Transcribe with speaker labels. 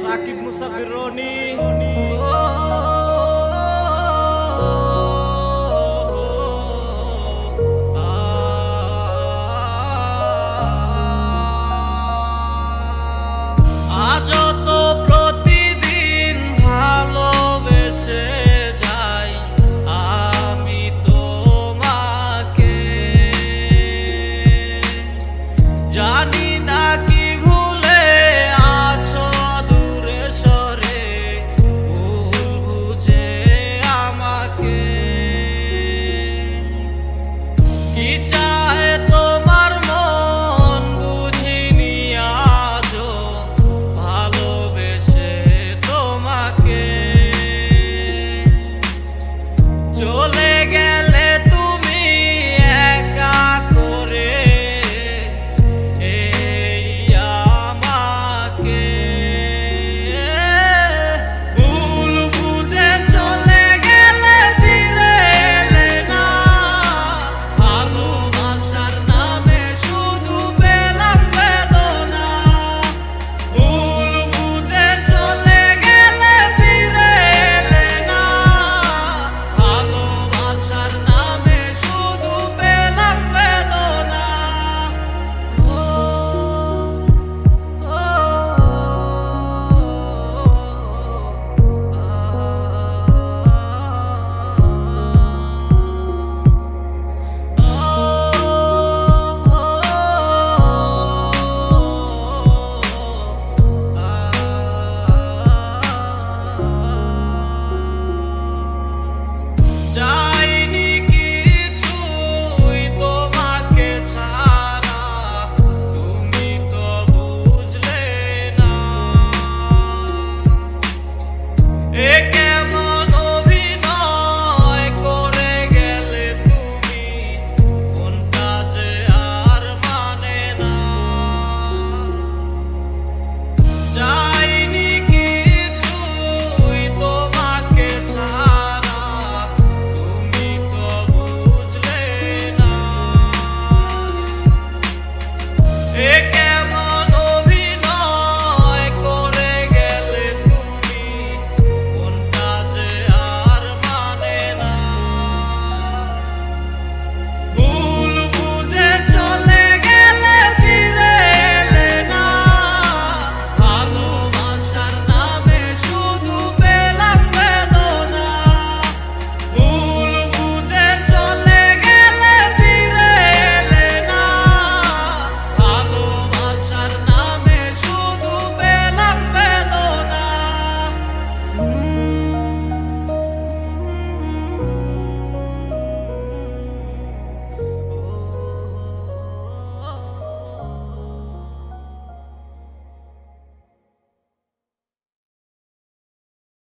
Speaker 1: রাকিব মুসাফির রনি আজও তো প্রতিদিন ভালোবেসে যাই আমি তোমাকে, জানি না কি ভুলে আছো দূরে সরে, ভুল বুঝে আমাকে। কি চায় তোমার মন বুঝিনি আজও, ভালোবেসে তোমাকে চলে গেলে তুমি একা করে এই আমাকে। ভুল বুঝে চলে গেলে ফিরে এলে না, ভালোবাসার নামে শুধু পেলাম বেদনা। ভুল বুঝে চলে গেলে ফিরে এলে না, ভালোবাসার নামে শুধু পেলাম বেদনা। চাইনি কিছুই তোমাকে ছাড়া, তুমি তো বুঝলে না। এ কেমন অভিনয় করে গেলে তুমি, কোনটা যে আর মানে না। চাইনি কিছুই তোমাকে ছাড়া, তুমি তো বুঝলে না।